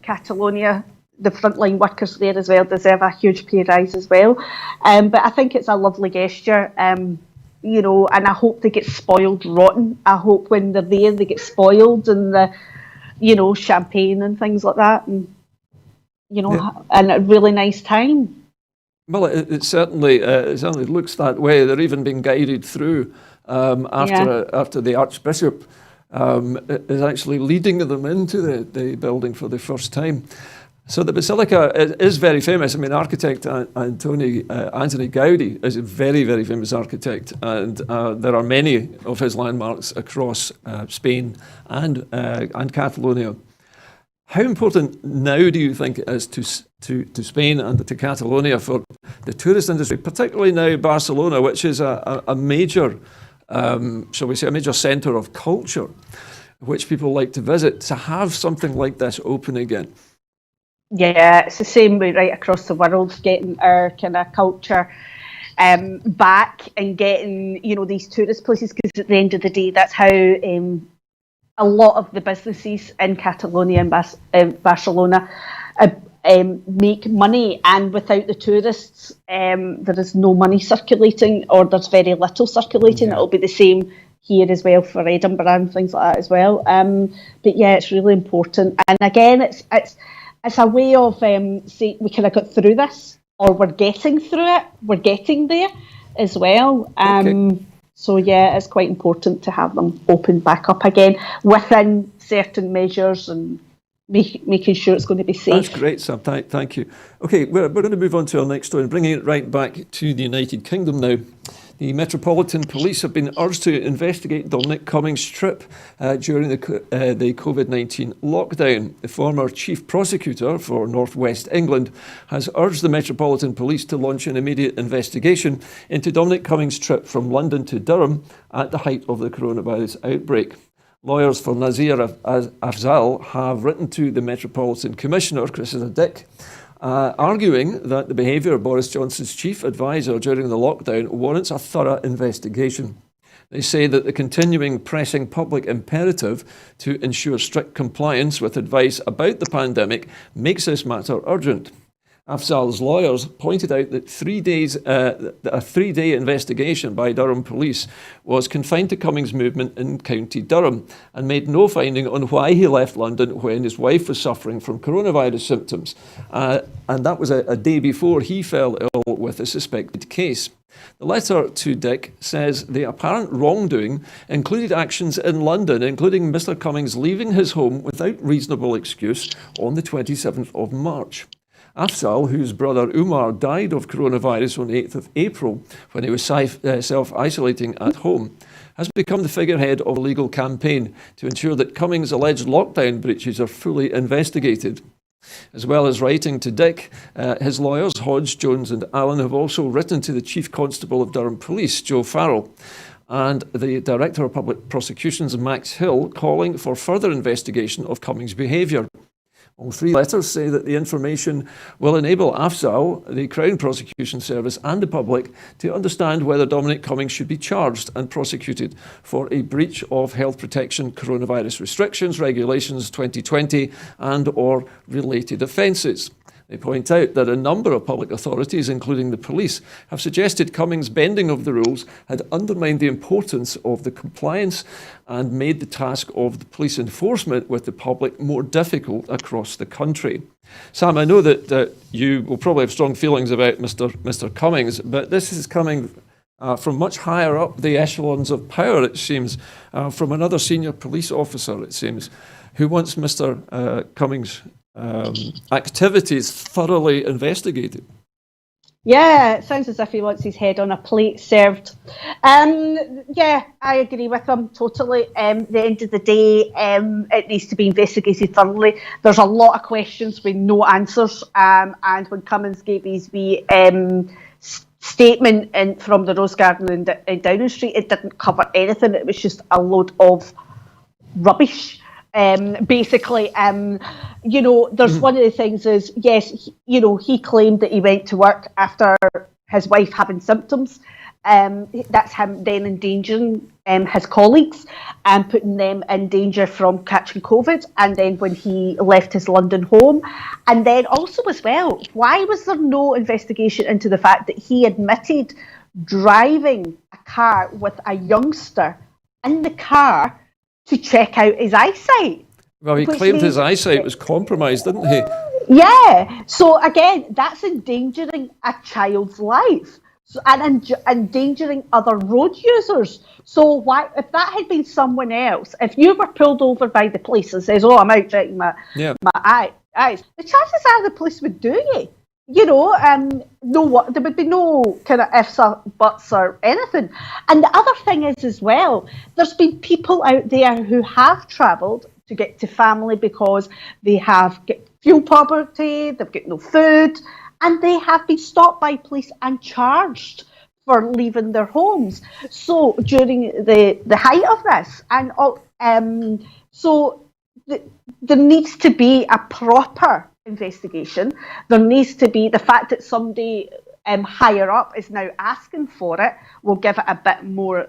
Catalonia, the frontline workers there as well deserve a huge pay rise as well. But I think it's a lovely gesture, and I hope they get spoiled rotten. I hope when they're there, they get spoiled, and champagne and things like that, and and a really nice time. Well, it certainly looks that way. They're even being guided through after the Archbishop is actually leading them into the building for the first time. So the Basilica is very famous. I mean, architect Antoni Gaudí is a very, very famous architect, and there are many of his landmarks across Spain and Catalonia. How important now do you think it is to Spain and to Catalonia for the tourist industry, particularly now Barcelona, which is a major, shall we say, a major centre of culture, which people like to visit, to have something like this open again? Yeah, it's the same way right across the world, getting our kind of culture back and getting, these tourist places, because at the end of the day, that's how a lot of the businesses in Catalonia and Barcelona make money. And without the tourists, there is no money circulating, or there's very little circulating. Yeah. It'll be the same here as well for Edinburgh and things like that as well. But yeah, it's really important. And again, it's a way of saying we kind of got through this, or we're getting through it. We're getting there as well. Okay. So yeah, it's quite important to have them open back up again within certain measures and making sure it's going to be safe. That's great, Sam. Thank you. Okay, we're going to move on to our next story and bringing it right back to the United Kingdom now. The Metropolitan Police have been urged to investigate Dominic Cummings' trip during the COVID-19 lockdown. The former Chief Prosecutor for North West England has urged the Metropolitan Police to launch an immediate investigation into Dominic Cummings' trip from London to Durham at the height of the coronavirus outbreak. Lawyers for Nazir Afzal have written to the Metropolitan Commissioner, Cressida Dick, arguing that the behaviour of Boris Johnson's chief advisor during the lockdown warrants a thorough investigation. They say that the continuing pressing public imperative to ensure strict compliance with advice about the pandemic makes this matter urgent. Afzal's lawyers pointed out that a three-day investigation by Durham Police was confined to Cummings' movement in County Durham and made no finding on why he left London when his wife was suffering from coronavirus symptoms. And that was a day before he fell ill with a suspected case. The letter to Dick says the apparent wrongdoing included actions in London, including Mr. Cummings leaving his home without reasonable excuse on the 27th of March. Afzal, whose brother Umar died of coronavirus on 8th of April when he was self-isolating at home, has become the figurehead of a legal campaign to ensure that Cummings' alleged lockdown breaches are fully investigated. As well as writing to Dick, his lawyers, Hodge, Jones and Allen, have also written to the Chief Constable of Durham Police, Joe Farrell, and the Director of Public Prosecutions, Max Hill, calling for further investigation of Cummings' behaviour. All three letters say that the information will enable Afzal, the Crown Prosecution Service and the public to understand whether Dominic Cummings should be charged and prosecuted for a breach of health protection coronavirus restrictions, regulations 2020 and or related offences. They point out that a number of public authorities, including the police, have suggested Cummings' bending of the rules had undermined the importance of the compliance and made the task of the police enforcement with the public more difficult across the country. Sam, I know that you will probably have strong feelings about Mr. Cummings, but this is coming from much higher up the echelons of power, it seems, from another senior police officer, it seems, who wants Mr. Cummings' activities thoroughly investigated. Yeah, it sounds as if he wants his head on a plate served. Yeah, I agree with him totally. At the end of the day, it needs to be investigated thoroughly. There's a lot of questions with no answers. And when Cummings gave his wee statement from the Rose Garden in Downing Street, it didn't cover anything. It was just a load of rubbish. Basically, there's one of the things is, yes, he claimed that he went to work after his wife having symptoms. That's him then endangering his colleagues and putting them in danger from catching COVID. And then when he left his London home, and then also as well, why was there no investigation into the fact that he admitted driving a car with a youngster in the car to check out his eyesight? Well, he claimed his eyesight was compromised, didn't he? Yeah. So again, that's endangering a child's life and endangering other road users. So why, if that had been someone else, if you were pulled over by the police and says, "Oh, I'm out checking my eyes," the chances are the police would do you. There would be no kind of ifs or buts or anything. And the other thing is as well, there's been people out there who have travelled to get to family because they have fuel poverty, they've got no food, and they have been stopped by police and charged for leaving their homes. So during the height of this, and there needs to be a proper investigation. There needs to be the fact that somebody higher up is now asking for it will give it a bit more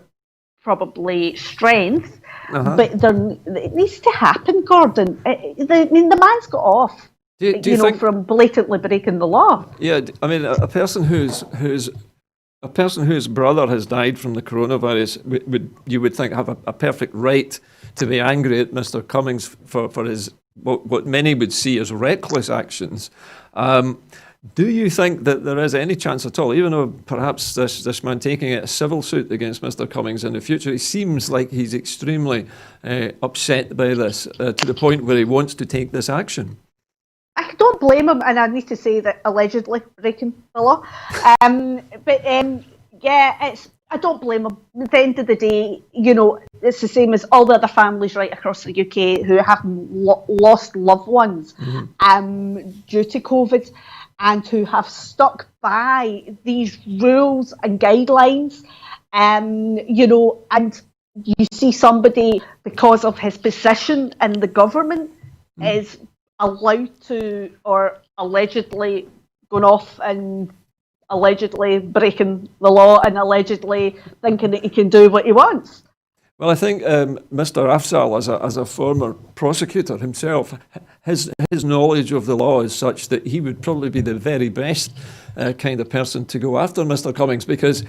probably strength. But it needs to happen, Gordon. The man's got off. Do you think, from blatantly breaking the law? Yeah, I mean, a person whose brother has died from the coronavirus you would think have a perfect right to be angry at Mr. Cummings for his what many would see as reckless actions. Do you think that there is any chance at all, even though perhaps this man taking a civil suit against Mr. Cummings in the future, he seems like he's extremely upset by this to the point where he wants to take this action? I don't blame him, and I need to say that allegedly breaking the law. I don't blame him. At the end of the day, it's the same as all the other families right across the UK who have lost loved ones due to COVID and who have stuck by these rules and guidelines. And you see somebody, because of his position in the government, is allowed to, or allegedly gone off and allegedly breaking the law and allegedly thinking that he can do what he wants. Well, I think Mr. Afzal, as a former prosecutor himself, his knowledge of the law is such that he would probably be the very best kind of person to go after Mr. Cummings, because,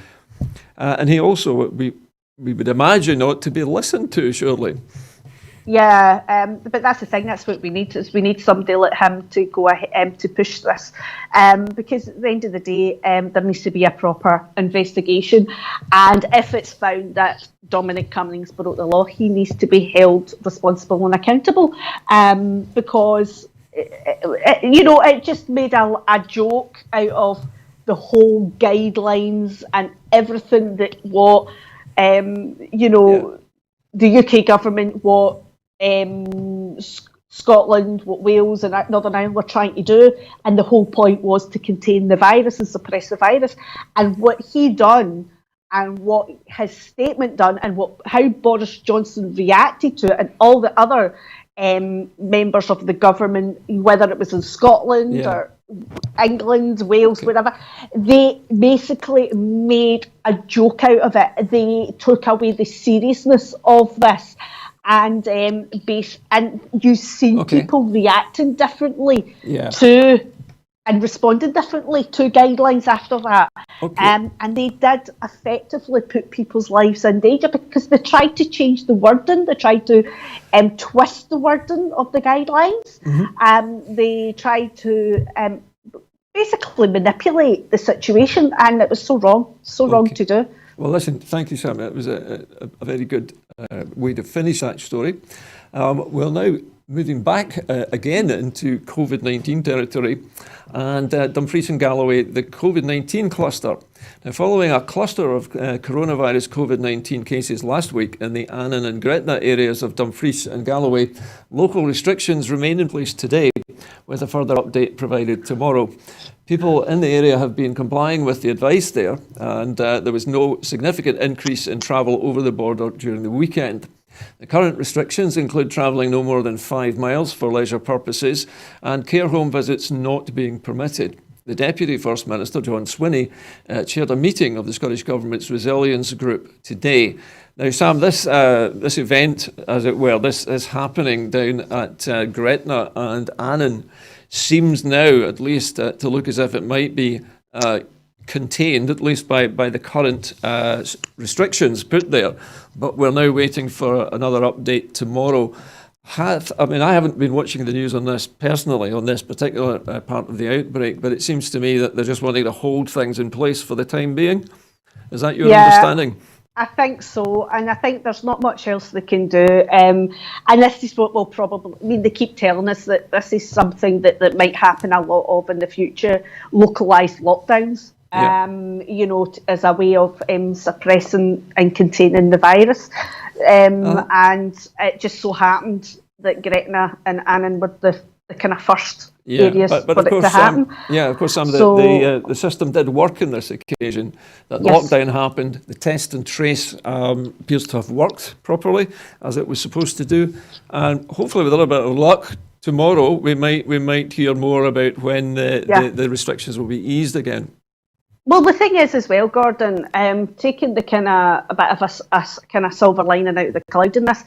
and he also, we would imagine, ought to be listened to, surely. Yeah, but that's the thing. That's what we need. Is we need somebody like him to go ahead to push this, because at the end of the day, there needs to be a proper investigation, and if it's found that Dominic Cummings broke the law, he needs to be held responsible and accountable, because it just made a joke out of the whole guidelines and everything that what the UK government, what Scotland, what Wales and Northern Ireland were trying to do, and the whole point was to contain the virus and suppress the virus. And what he done, and what his statement done, and how Boris Johnson reacted to it, and all the other members of the government, whether it was in Scotland or England, Wales, whatever, they basically made a joke out of it. They took away the seriousness of this. And you've seen people reacting differently to and responding differently to guidelines after that. And they did effectively put people's lives in danger because they tried to change the wording. They tried to twist the wording of the guidelines. They tried to basically manipulate the situation, and it was so wrong to do. Well, listen, thank you, Sam. It was a very good way to finish that story. We're now moving back again into COVID-19 territory, and Dumfries and Galloway, the COVID-19 cluster. Now, following a cluster of coronavirus COVID-19 cases last week in the Annan and Gretna areas of Dumfries and Galloway, local restrictions remain in place today, with a further update provided tomorrow. People in the area have been complying with the advice there, and there was no significant increase in travel over the border during the weekend. The current restrictions include travelling no more than 5 miles for leisure purposes and care home visits not being permitted. The Deputy First Minister, John Swinney, chaired a meeting of the Scottish Government's Resilience Group today. Now, Sam, this event, as it were, this is happening down at Gretna and Annan, seems now, at least, to look as if it might be contained, at least by the current restrictions put there. But we're now waiting for another update tomorrow. I haven't been watching the news on this personally, on this particular part of the outbreak, but it seems to me that they're just wanting to hold things in place for the time being. Is that your understanding? I think so, and I think there's not much else they can do. And this is what will probably, they keep telling us that this is something that might happen a lot of in the future, localised lockdowns, as a way of suppressing and containing the virus. And it just so happened that Gretna and Annan were the kind of first areas but for it to happen. Of course, the system did work on this occasion. That lockdown happened. The test and trace appears to have worked properly, as it was supposed to do. And hopefully, with a little bit of luck, tomorrow we might hear more about when the restrictions will be eased again. Well, the thing is as well, Gordon, taking the kind of a bit of a kind of silver lining out of the cloud in this.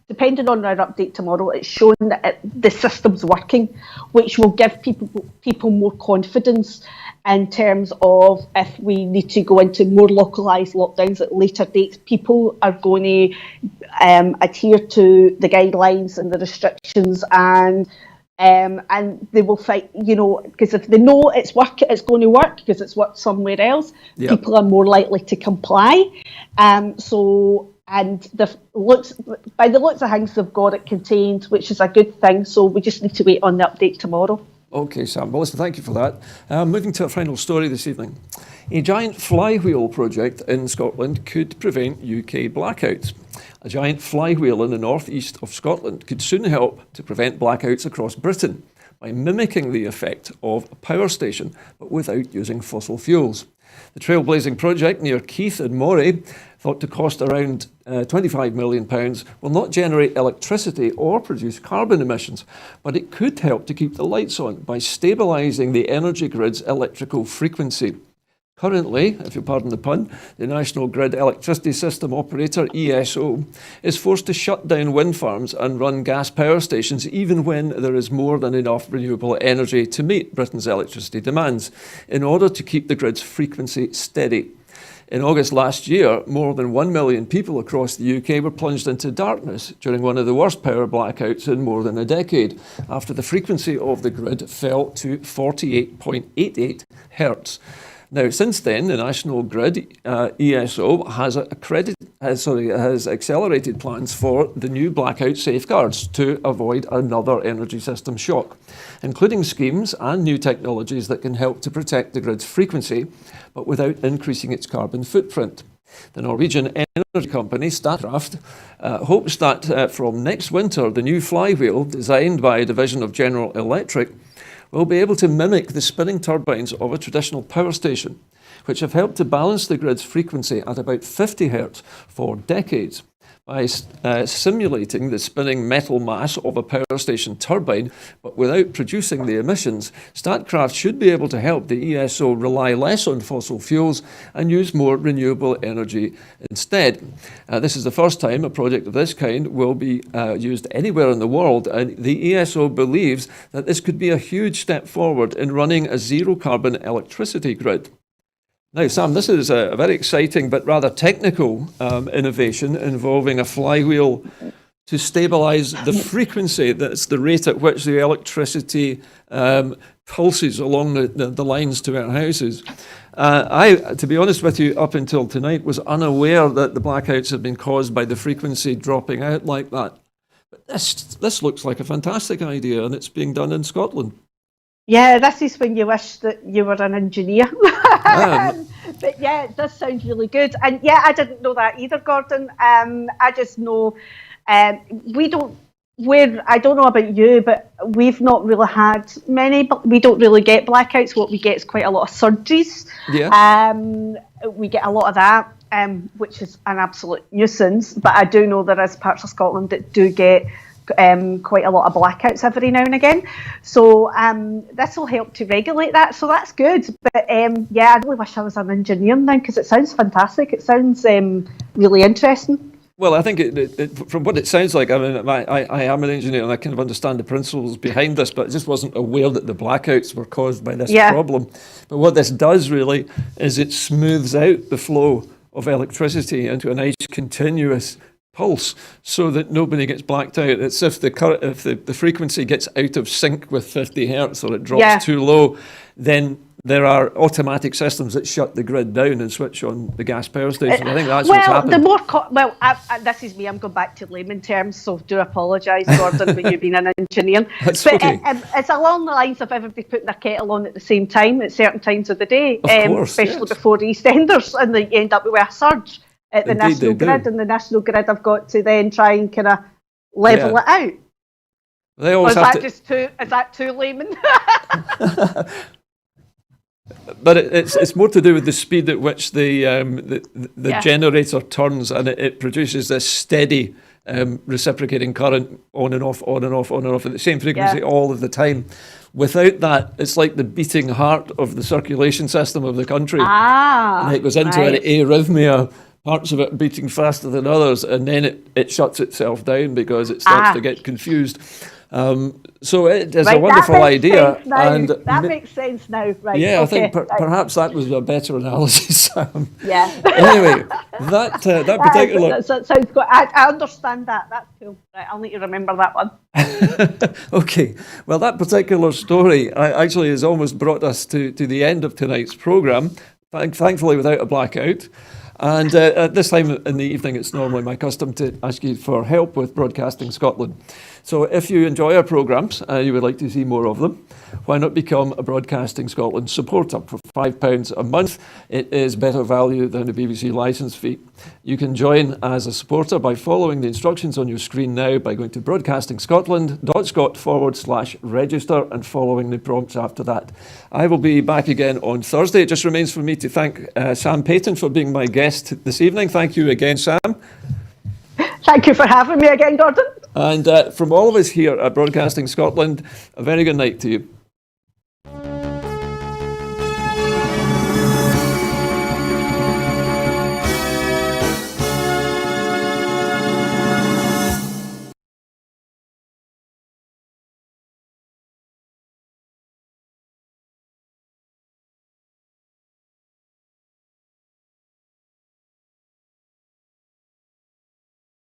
Depending on our update tomorrow, it's shown that the system's working, which will give people more confidence in terms of if we need to go into more localised lockdowns at later dates, people are going to adhere to the guidelines and the restrictions, and they will fight, because if they know it's going to work because it's worked somewhere else, people are more likely to comply. And by the looks of things, they've got it contained, which is a good thing. So we just need to wait on the update tomorrow. Okay, Sam. Well, listen, thank you for that. Moving to our final story this evening. A giant flywheel project in Scotland could prevent UK blackouts. A giant flywheel in the northeast of Scotland could soon help to prevent blackouts across Britain by mimicking the effect of a power station, but without using fossil fuels. The trailblazing project near Keith in Moray, thought to cost around £25 million, will not generate electricity or produce carbon emissions, but it could help to keep the lights on by stabilising the energy grid's electrical frequency. Currently, if you pardon the pun, the National Grid Electricity System Operator, ESO, is forced to shut down wind farms and run gas power stations even when there is more than enough renewable energy to meet Britain's electricity demands, in order to keep the grid's frequency steady. In August last year, more than 1 million people across the UK were plunged into darkness during one of the worst power blackouts in more than a decade, after the frequency of the grid fell to 48.88 hertz. Now, since then, the National Grid ESO has accelerated plans for the new blackout safeguards to avoid another energy system shock, including schemes and new technologies that can help to protect the grid's frequency, but without increasing its carbon footprint. The Norwegian energy company Statkraft hopes that from next winter, the new Flywheel, designed by a division of General Electric, will be able to mimic the spinning turbines of a traditional power station, which have helped to balance the grid's frequency at about 50 hertz for decades. By simulating the spinning metal mass of a power station turbine, but without producing the emissions, Statkraft should be able to help the ESO rely less on fossil fuels and use more renewable energy instead. This is the first time a project of this kind will be used anywhere in the world, and the ESO believes that this could be a huge step forward in running a zero-carbon electricity grid. Now, Sam, this is a very exciting but rather technical innovation involving a flywheel to stabilise the frequency. That's the rate at which the electricity pulses along the lines to our houses. To be honest with you, up until tonight, was unaware that the blackouts had been caused by the frequency dropping out like that. But this looks like a fantastic idea, and it's being done in Scotland. Yeah, this is when you wish that you were an engineer. But yeah, it does sound really good. And yeah, I didn't know that either, Gordon. I just know I don't know about you, but we've not really had many, but we don't really get blackouts. What we get is quite a lot of surges. Yeah. We get a lot of that, which is an absolute nuisance. But I do know there is parts of Scotland that do get quite a lot of blackouts every now and again, so this will help to regulate that, so that's good. But yeah, I really wish I was an engineer now, because it sounds fantastic. It sounds really interesting. Well, I think from what it sounds like, I mean, I am an engineer and I kind of understand the principles behind this, but I just wasn't aware that the blackouts were caused by this problem. But what this does really is it smooths out the flow of electricity into a nice continuous pulse, so that nobody gets blacked out. It's if the frequency gets out of sync with 50 hertz, or it drops too low, then there are automatic systems that shut the grid down and switch on the gas power station. I think that's what's happened. This is me. I'm going back to layman terms, so do apologise, Gordon, for you being an engineer. That's but okay. It's along the lines of everybody putting their kettle on at the same time at certain times of the day, especially before EastEnders, and you end up with a surge at the National Grid, and the National Grid have got to then try and kind of level it out. They always is that too layman? But it's more to do with the speed at which the generator turns, and it produces this steady reciprocating current on and off, on and off, on and off at the same frequency all of the time. Without that, it's like the beating heart of the circulation system of the country. And it goes into an arrhythmia, parts of it beating faster than others, and then it shuts itself down because it starts to get confused. So it is a wonderful idea. And that makes sense now, right? Yeah, I think perhaps that was a better analysis, Sam. Yeah. Anyway, that particular... That sounds good. I understand that. That's cool. Right, I'll need to remember that one. Okay. Well, that particular story actually has almost brought us to the end of tonight's programme, thankfully without a blackout. And at this time in the evening, it's normally my custom to ask you for help with Broadcasting Scotland. So if you enjoy our programmes, you would like to see more of them, why not become a Broadcasting Scotland supporter for £5 a month? It is better value than a BBC licence fee. You can join as a supporter by following the instructions on your screen now by going to broadcastingscotland.scot/register and following the prompts after that. I will be back again on Thursday. It just remains for me to thank Sam Payton for being my guest this evening. Thank you again, Sam. Thank you for having me again, Gordon. And from all of us here at Broadcasting Scotland, a very good night to you.